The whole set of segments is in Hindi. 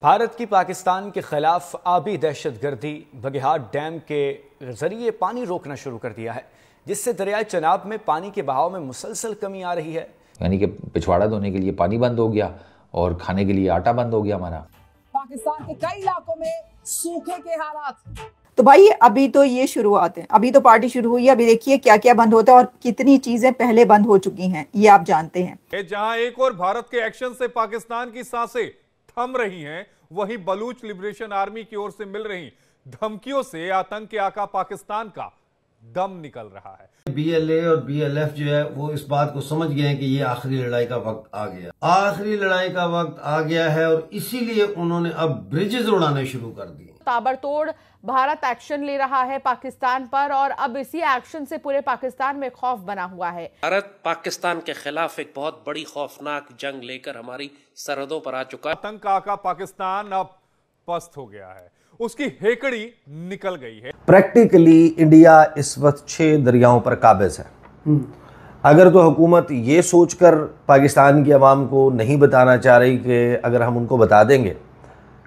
भारत की पाकिस्तान के खिलाफ आबी दहशतगर्दी बगेहार डैम के जरिए पानी रोकना शुरू कर दिया है, जिससे दरियाए चनाब में पानी के बहाव में मुसलसल कमी आ रही है। यानी कि पिछवाड़ा धोने के लिए पानी बंद हो गया और खाने के लिए आटा बंद हो गया हमारा। पाकिस्तान के कई इलाकों में सूखे के हालात। तो भाई अभी तो ये शुरुआत है, अभी तो पार्टी शुरू हुई है। अभी देखिए क्या क्या बंद होता है और कितनी चीजें पहले बंद हो चुकी हैं, ये आप जानते हैं। जहां एक और भारत के एक्शन से पाकिस्तान की सांसें थम रही हैं, वहीं बलूच लिबरेशन आर्मी की ओर से मिल रही धमकियों से आतंक के आका पाकिस्तान का दम निकल रहा है। बीएलए और बीएलएफ जो है वो इस बात को समझ गए हैं कि ये आखिरी लड़ाई का वक्त आ गया, आखिरी लड़ाई का वक्त आ गया है और इसीलिए उन्होंने अब ब्रिजेस उड़ाने शुरू कर दिए। ताबड़तोड़ भारत एक्शन ले रहा है पाकिस्तान पर और अब इसी एक्शन से पूरे पाकिस्तान में खौफ बना हुआ है। भारत पाकिस्तान के खिलाफ एक बहुत बड़ी खौफनाक जंग लेकर हमारी सरहदों पर आ चुका है। आतंक का आका पाकिस्तान अब पस्त हो गया है, उसकी हेकड़ी निकल गई है। प्रैक्टिकली इंडिया इस वक्त 6 दरियाओं पर काबिज है। अगर तो हुकूमत ये सोचकर पाकिस्तान की आवाम को नहीं बताना चाह रही कि अगर हम उनको बता देंगे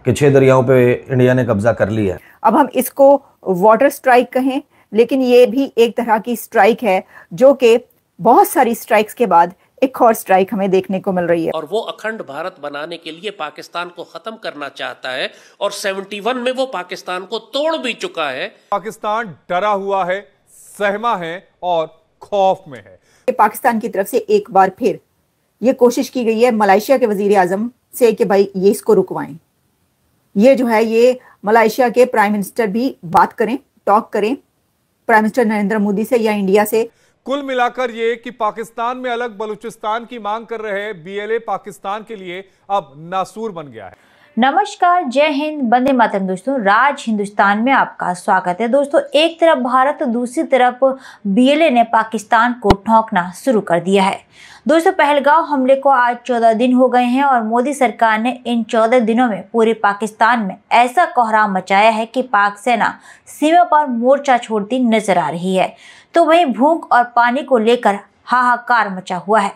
कि 6 दरियाओं पे इंडिया ने कब्जा कर लिया है। अब हम इसको वाटर स्ट्राइक कहें, लेकिन ये भी एक तरह की स्ट्राइक है जो कि बहुत सारी स्ट्राइक्स के बाद एक और स्ट्राइक हमें देखने को मिल रही है। और वो अखंड भारत बनाने के लिए पाकिस्तान को खत्म करना चाहता है और 71 में वो पाकिस्तान को तोड़ भी चुका है। पाकिस्तान डरा हुआ है, सहमा है और खौफ में है। पाकिस्तान की तरफ से एक बार फिर ये कोशिश की गई है मलेशिया के वजीर आजम से कि भाई ये इसको रुकवाएं। ये जो है ये मलेशिया के प्राइम मिनिस्टर भी बात करें, टॉक करें प्राइम मिनिस्टर नरेंद्र मोदी से या इंडिया से। कुल मिलाकर ये कि पाकिस्तान में अलग बलूचिस्तान की मांग कर रहे बीएलए पाकिस्तान के लिए अब नासूर बन गया है। नमस्कार, जय हिंद, वंदे मातरम। दोस्तों, राज हिंदुस्तान में आपका स्वागत है। दोस्तों, एक तरफ भारत तो दूसरी तरफ बीएलए ने पाकिस्तान को ठोंकना शुरू कर दिया है। दोस्तों, पहलगांव हमले को आज 14 दिन हो गए हैं और मोदी सरकार ने इन 14 दिनों में पूरे पाकिस्तान में ऐसा कोहराम मचाया है कि पाक सेना सीमा पर मोर्चा छोड़ती नजर आ रही है। तो वहीं भूख और पानी को लेकर हाहाकार मचा हुआ है।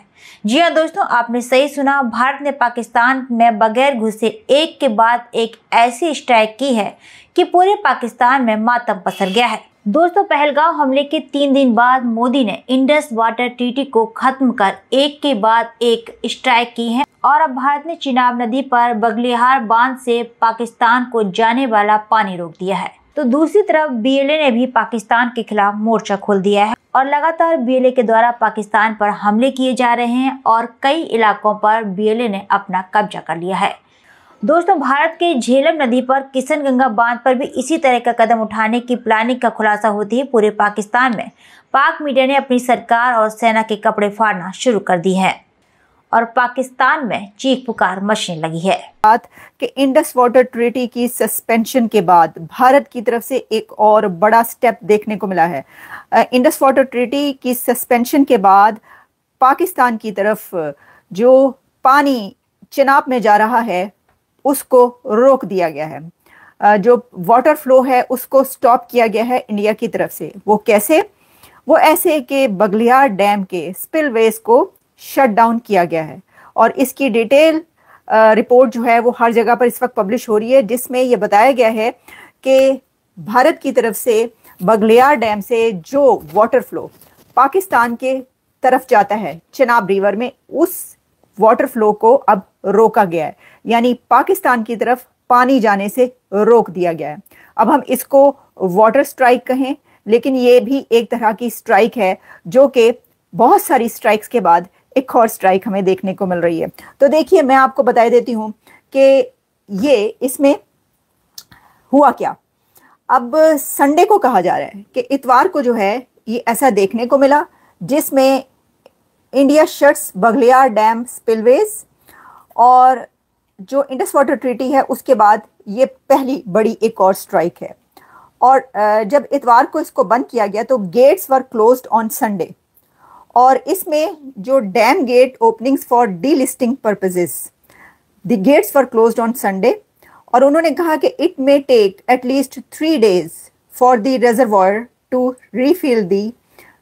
जी हाँ दोस्तों, आपने सही सुना, भारत ने पाकिस्तान में बगैर घुसे एक के बाद एक ऐसी स्ट्राइक की है कि पूरे पाकिस्तान में मातम पसर गया है। दोस्तों, पहलगांव हमले के 3 दिन बाद मोदी ने इंडस वाटर ट्रीटी को खत्म कर एक के बाद एक स्ट्राइक की है और अब भारत ने चिनाब नदी पर बगलिहार बांध से पाकिस्तान को जाने वाला पानी रोक दिया है। तो दूसरी तरफ बीएलए ने भी पाकिस्तान के खिलाफ मोर्चा खोल दिया है और लगातार बीएलए के द्वारा पाकिस्तान पर हमले किए जा रहे हैं और कई इलाकों पर बीएलए ने अपना कब्जा कर लिया है। दोस्तों, भारत के झेलम नदी पर किशनगंगा बांध पर भी इसी तरह का कदम उठाने की प्लानिंग का खुलासा होती है पूरे पाकिस्तान में। पाक मीडिया ने अपनी सरकार और सेना के कपड़े फाड़ना शुरू कर दी है और पाकिस्तान में चीख पुकार मचने लगी है। बात कि इंडस वाटर ट्रीटी की सस्पेंशन के बाद भारत की तरफ से एक और बड़ा स्टेप देखने को मिला है। इंडस वाटर ट्रीटी की सस्पेंशन के बाद पाकिस्तान की तरफ जो पानी चिनाब में जा रहा है उसको रोक दिया गया है। जो वाटर फ्लो है उसको स्टॉप किया गया है इंडिया की तरफ से। वो कैसे? वो ऐसे कि बगलियार डैम के स्पिलवेज को शट डाउन किया गया है और इसकी डिटेल रिपोर्ट जो है वो हर जगह पर इस वक्त पब्लिश हो रही है, जिसमें ये बताया गया है कि भारत की तरफ से बगलियार डैम से जो वाटर फ्लो पाकिस्तान के तरफ जाता है चिनाब रिवर में, उस वाटर फ्लो को अब रोका गया है, यानी पाकिस्तान की तरफ पानी जाने से रोक दिया गया है। अब हम इसको वाटर स्ट्राइक कहें, लेकिन ये भी एक तरह की स्ट्राइक है जो कि बहुत सारी स्ट्राइक्स के बाद एक और स्ट्राइक हमें देखने को मिल रही है। तो देखिए, मैं आपको बता देती हूं कि ये इसमें हुआ क्या। अब संडे को कहा जा रहा है कि इतवार को जो है ये ऐसा देखने को मिला जिसमें India shuts Baglihar dam spillways और जो इंडस वाटर ट्रीटी है उसके बाद ये पहली बड़ी एक और स्ट्राइक है। और जब इतवार को इसको बंद किया गया तो gates were closed on Sunday और इसमें जो dam gate openings for desilting purposes, the gates were closed on Sunday और उन्होंने कहा कि it may take at least 3 days for the reservoir to refill the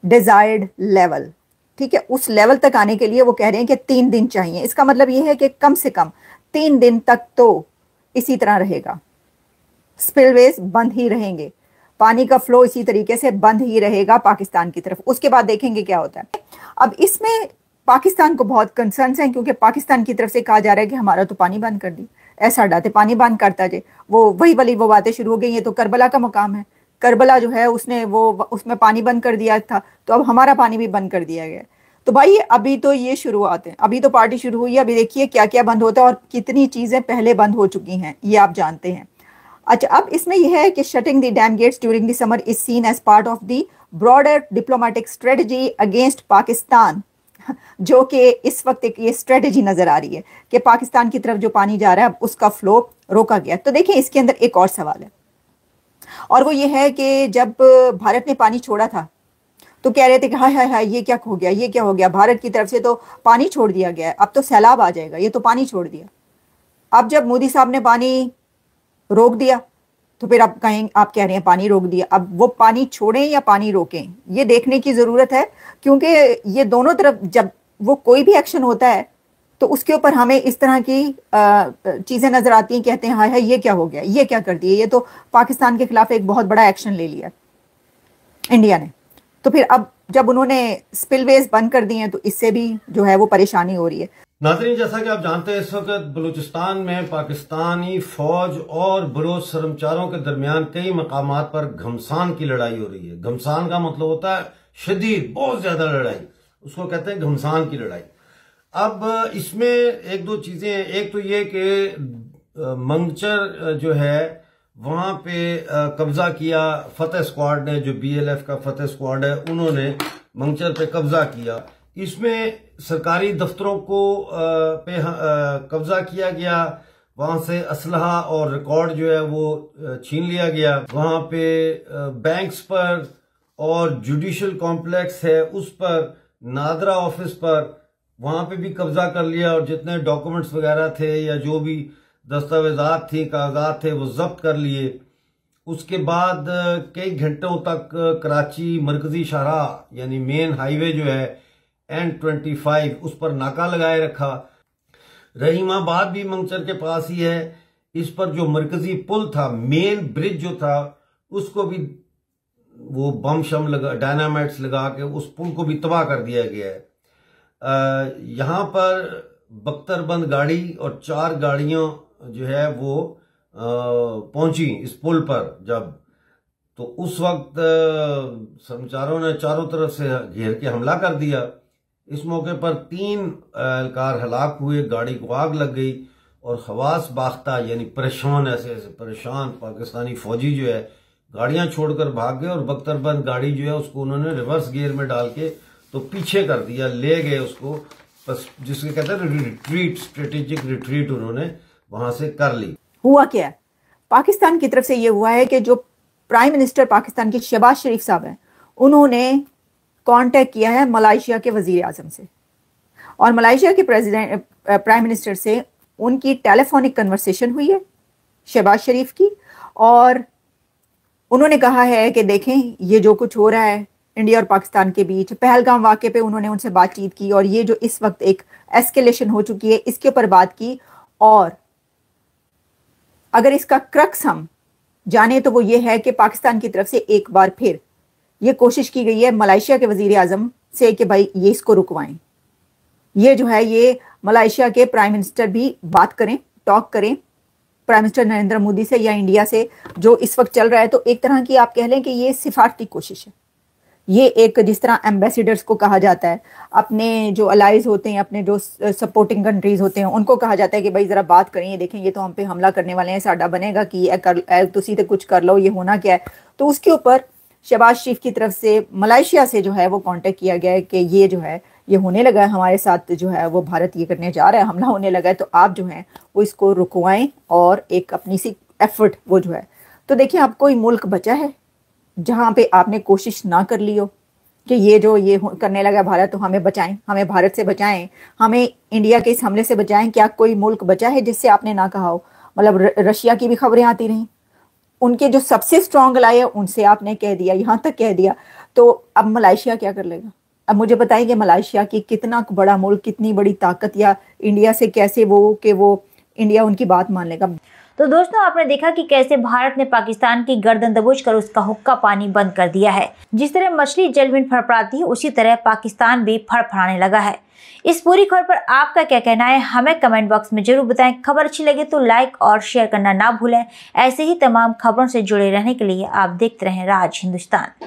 desired level. ठीक है, उस लेवल तक आने के लिए वो कह रहे हैं कि 3 दिन चाहिए। इसका मतलब ये है कि कम से कम 3 दिन तक तो इसी तरह रहेगा, स्पिलवेज बंद ही रहेंगे, पानी का फ्लो इसी तरीके से बंद ही रहेगा पाकिस्तान की तरफ। उसके बाद देखेंगे क्या होता है। अब इसमें पाकिस्तान को बहुत कंसर्न्स हैं, क्योंकि पाकिस्तान की तरफ से कहा जा रहा है कि हमारा तो पानी बंद कर दी, ऐसा डाटे पानी बंद करता जाए, वो वही वाली वो बातें शुरू हो गई। ये तो करबला का मकाम है, करबला जो है उसने वो उसमें पानी बंद कर दिया था, तो अब हमारा पानी भी बंद कर दिया गया। तो भाई अभी तो ये शुरुआत है, अभी तो पार्टी शुरू हुई है, अभी देखिए क्या क्या बंद होता है और कितनी चीजें पहले बंद हो चुकी हैं, ये आप जानते हैं। अच्छा, अब इसमें यह है कि shutting the dam gates during the summer is seen as part of the broader diplomatic strategy against Pakistan, जो कि इस वक्त एक ये स्ट्रेटजी नजर आ रही है कि पाकिस्तान की तरफ जो पानी जा रहा है उसका फ्लो रोका गया। तो देखिए इसके अंदर एक और सवाल है, और वो ये है कि जब भारत ने पानी छोड़ा था तो कह रहे थे कि हाय हाय हाय ये क्या हो गया, ये क्या हो गया, भारत की तरफ से तो पानी छोड़ दिया गया है, अब तो सैलाब आ जाएगा, ये तो पानी छोड़ दिया। अब जब मोदी साहब ने पानी रोक दिया तो फिर आप कहें, आप कह रहे हैं पानी रोक दिया, अब वो पानी छोड़ें या पानी रोकें, ये देखने की जरूरत है, क्योंकि ये दोनों तरफ जब वो कोई भी एक्शन होता है तो उसके ऊपर हमें इस तरह की चीजें नजर आती हैं, कहते हैं हाय हाय ये क्या हो गया, ये क्या कर दिया, ये तो पाकिस्तान के खिलाफ एक बहुत बड़ा एक्शन ले लिया इंडिया ने। तो फिर अब जब उन्होंने स्पिलवेज बंद कर दिए हैं तो इससे भी जो है वो परेशानी हो रही है। नाज़रीन, जैसा कि आप जानते हैं इस वक्त बलूचिस्तान में पाकिस्तानी फौज और बलोच सरमचारों के दरमियान कई मकामात पर घमसान की लड़ाई हो रही है। घमसान का मतलब होता है शदीद, बहुत ज्यादा लड़ाई, उसको कहते हैं घमसान की लड़ाई। अब इसमें एक दो चीजें हैं, एक तो ये कि मंगचर जो है वहां पे कब्जा किया फतेह स्क्वाड ने, जो BLF का फतेह स्क्वाड है उन्होंने मंगचर पे कब्जा किया। इसमें सरकारी दफ्तरों को पे कब्जा किया गया, वहां से असलहा और रिकॉर्ड जो है वो छीन लिया गया। वहां पे बैंक्स पर और जुडिशल कॉम्प्लेक्स है उस पर, नादरा ऑफिस पर, वहां पे भी कब्जा कर लिया और जितने डॉक्यूमेंट्स वगैरह थे या जो भी दस्तावेजात थी, कागजात थे, वो जब्त कर लिए। उसके बाद कई घंटों तक कराची मरकजी शाहराह यानी मेन हाईवे जो है N25 उस पर नाका लगाए रखा। रहीमाबाद भी मंगचर के पास ही है, इस पर जो मरकजी पुल था, मेन ब्रिज जो था, उसको भी वो बम शम लगा, डायनामाइट्स लगा के उस पुल को भी तबाह कर दिया गया है। यहां पर बख्तरबंद गाड़ी और 4 गाड़ियां जो है वो पहुंची इस पुल पर जब, तो उस वक्त समाचारों ने चारों तरफ से घेर के हमला कर दिया। इस मौके पर 3 एहलकार हलाक हुए, गाड़ी को आग लग गई और हवास बाख्ता यानी परेशान, ऐसे ऐसे परेशान पाकिस्तानी फौजी जो है गाड़ियां छोड़कर भाग गए और बख्तरबंद गाड़ी जो है उसको उन्होंने रिवर्स गियर में डाल के तो पीछे कर दिया, ले गए उसको, बस जिसके कहते हैं रिट्रीट, स्ट्रेटेजिक रिट्रीट उन्होंने वहां से कर ली। हुआ क्या है, पाकिस्तान की तरफ से ये हुआ है कि जो प्राइम मिनिस्टर पाकिस्तान के शहबाज शरीफ साहब हैं, उन्होंने कांटेक्ट किया है मलाइशिया के वजीर आजम से, और मलाइशिया के प्रेसिडेंट प्राइम मिनिस्टर से उनकी टेलीफोनिक कन्वर्सेशन हुई है शहबाज शरीफ की, और उन्होंने कहा है कि देखें ये जो कुछ हो रहा है इंडिया और पाकिस्तान के बीच, पहलगाम वाक़े पे उन्होंने उनसे बातचीत की और ये जो इस वक्त एक एस्केलेशन हो चुकी है इसके ऊपर बात की। और अगर इसका क्रक्स हम जाने तो वो ये है कि पाकिस्तान की तरफ से एक बार फिर ये कोशिश की गई है मलाइशिया के वजीर आजम से कि भाई ये इसको रुकवाएं। ये जो है ये मलाइशिया के प्राइम मिनिस्टर भी बात करें, टॉक करें प्राइम मिनिस्टर नरेंद्र मोदी से या इंडिया से जो इस वक्त चल रहा है। तो एक तरह की आप कह लें कि ये सिफारती कोशिश है, ये एक जिस तरह एम्बेसडर्स को कहा जाता है, अपने जो अलाइज होते हैं, अपने जो सपोर्टिंग कंट्रीज होते हैं, उनको कहा जाता है कि भाई जरा बात करें, ये देखें ये तो हम पे हमला करने वाले हैं, साडा बनेगा कि तुसी तो कुछ कर लो, ये होना क्या है। तो उसके ऊपर शहबाज शरीफ की तरफ से मलाइशिया से जो है वो कांटेक्ट किया गया है कि ये जो है ये होने लगा है हमारे साथ, जो है वो भारत ये करने जा रहा है, हमला होने लगा है, तो आप जो है वो इसको रुकवाएं और एक अपनी सी एफर्ट वो जो है। तो देखिए अब कोई मुल्क बचा है जहां पे आपने कोशिश ना कर ली हो कि ये जो ये करने लगा भारत, तो हमें बचाएं, हमें भारत से बचाएं, हमें इंडिया के इस हमले से बचाएं। क्या कोई मुल्क बचा है जिससे आपने ना कहा हो? मतलब रशिया की भी खबरें आती रहीं, उनके जो सबसे स्ट्रांग अलाई है उनसे आपने कह दिया, यहां तक कह दिया, तो अब मलाइशिया क्या कर लेगा? अब मुझे बताएं कि मलाइशिया की कितना बड़ा मुल्क, कितनी बड़ी ताकत, या इंडिया से कैसे वो कि वो इंडिया उनकी बात मान लेगा। तो दोस्तों आपने देखा कि कैसे भारत ने पाकिस्तान की गर्दन दबोचकर उसका हुक्का पानी बंद कर दिया है। जिस तरह मछली जल में फड़फड़ाती है उसी तरह पाकिस्तान भी फड़फड़ाने लगा है। इस पूरी खबर पर आपका क्या कहना है हमें कमेंट बॉक्स में जरूर बताएं। खबर अच्छी लगे तो लाइक और शेयर करना ना भूलें। ऐसे ही तमाम खबरों से जुड़े रहने के लिए आप देखते रहें राज हिंदुस्तान।